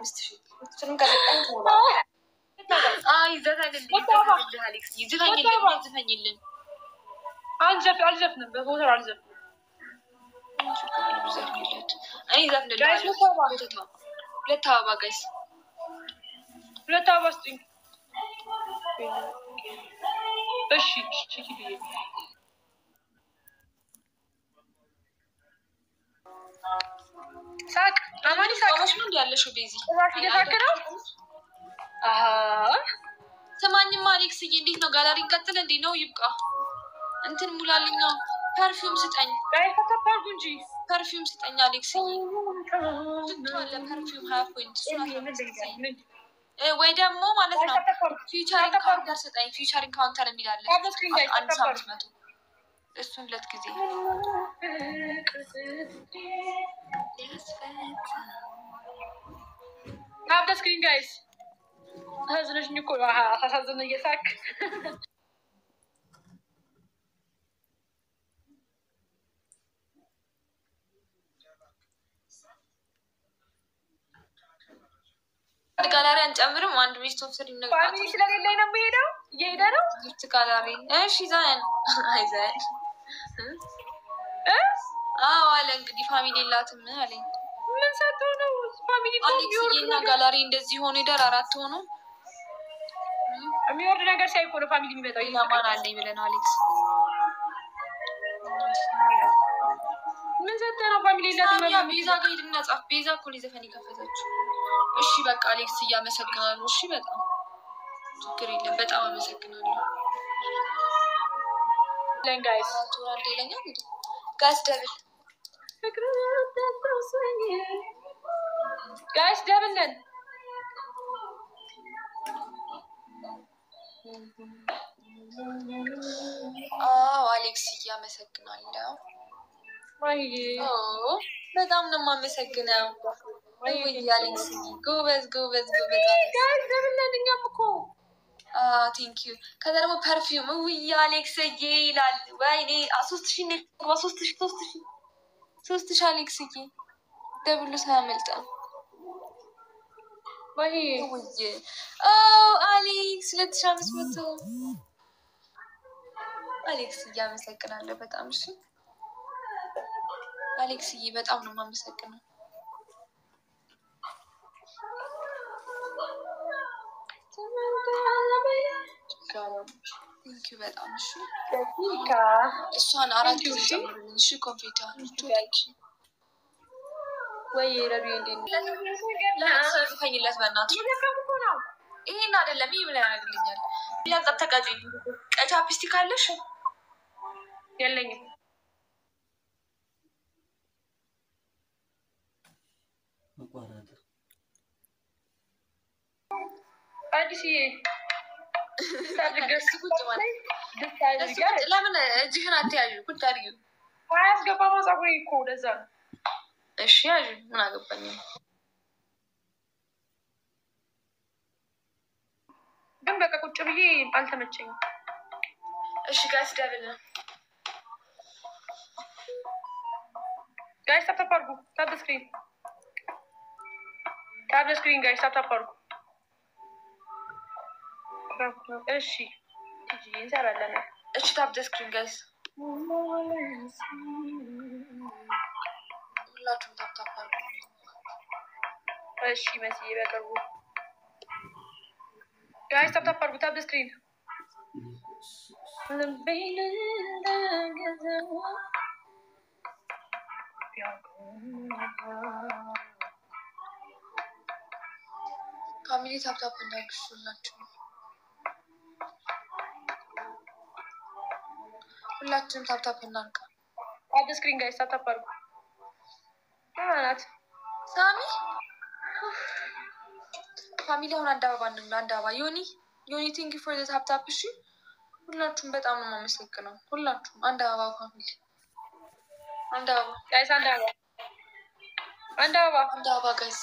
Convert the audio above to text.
5,000 እሱንም ከሰጠኝ ይዘፈኝልን አልዘፍንም በቦታው አልዘፍንም እኔ ዘፍንልሃለሁ ሁለት አበባ ጋይስ ሁለት አበባ ስጡኝ እሺ ሳቅ አማኒ ሳቅሽ ምን ያለሽው ቤዚ እየታከለው ሰማኝማ አሌክስዬ እንዴት ነው ጋላሪ እንቀጥል እንዴ ነው ይብቃ እንትን ሙላልኝ ነው ፐርፊውም ስጠኝ ዳይፈተፈርጉ እንጂ ፐርፊውም ስጠኝ አሌክስዬ ወለ ፐርፊውም 20 ፖይንት ወይ ደግሞ ማለት ነው ፊውቸሪንግ ካውንተር ስጠኝ ፊውቸሪንግ ካውንተር የሚላለ 1500 እሱን ሁለት ጊዜ Have the screen guys هذا نجني كل واحد هذا نيساك ጋላሪ አንጨምርም አንድ ሚስት ኦፍ 3 ነው ፋሚሊ ስለሌለኝ ነው የሚሄደው እየሄደ ነው ሚስት ጋላሪ እሺ ዛን አይዘን አለ እንግዲህ ፋሚሊ የላትም አለኝ ምን ሰጠው ነው ፋሚሊ አሌክስዬና ጋላሪ እንደዚህ ሆኖ ይደር አራት ሆኖ የሚወርድ ነገር ሳይኮ ነው ፋሚሊ የሚመጣው ይላማን አለኝ ብለን አሌክስ ምን ሰጠው ነው ፋሚሊ የላትም ቤዛ ጋር ሄድና ጻፍ ቤዛ እኮ ዘፈን ይከፈተችው እሺ በቃ አሌክስ እያመሰግናለሁ እሺ በጣም ችግር የለም በጣም አመሰግናለሁ ለንጋይስ ቶራል ደለኛ ጋስ ደብል ጋይስ ደብል ነን አሌክስ እያመሰግናለሁ ወይ በጣም ነው የማመሰግነው ወይ አሌክስ ጎበዝ ጋይስ ደብል ነን እኛም እኮ ቴንክ ዩ ከዛ ደግሞ ፐርፊውም ወይ አሌክስ ይላል ወይኔ 3000 አሌክስ ደብሉ ሳያመልጣ ወይ አሌክስ 2500 አሌክስ እያመሰግናለሁ በጣም እሺ አሌክስ በጣም ነው የማመሰግነው ቴንክ ዩ በጣም እሺ እሷን አራት ጊዜ ጨምሩልኝ እሺ ኮንፌታ ወይ ረቢ ለሰፈኝለት በእናትሽ ይሄን አይደለም ይሄ ምን ያደርግልኛል ያንተ ተቀጪ ቀይ ቻፕስቲክ አለሽ የለኝም አቋራጥ አዲስዬ ታድርገሽ ቁጭ ማለት ለምን እጅህን አትያዥ ቁጭ አድርጊው አያስገባም ፀጉሬ እኮ ለዛ ነው እሺ ያዥ ምን አገባኝ ግን በቃ ቁጭ ብዬ አልተመቸኝም እሺ ጋይስ ደብል ነው ጋይስ ታፕ አድርጉ ታፕ ስክሪን ጋይስ ታፕ አድርጉ እሺ እጂ እንሰራለን እሺ ታፕ ስክሪን ጋይስ ሁላችሁም ታፕ አድርጉ እሺ መስዬ በቅርቡ ጋይስ ታፕ አድርጉ ታፕ ስክሪን ፋሚሊ ታፕ እንዳግሹላችሁ ሁላችንም ታፕ እናንቃ ታፕ ስክሪን ጋይስ ታፕ አድርጉ አናት ሳሚ ፋሚሊ አሁን አንድ አበባ ዮኒ ቴንክ ዩ ፎር ዘ ታፕ እሺ ሁላችሁም በጣም ነው የማመሰግነው ሁላችሁም አንድ አበባ ፋሚሊ አንድ አበባ ጋይስ አንድ አበባ ጋይስ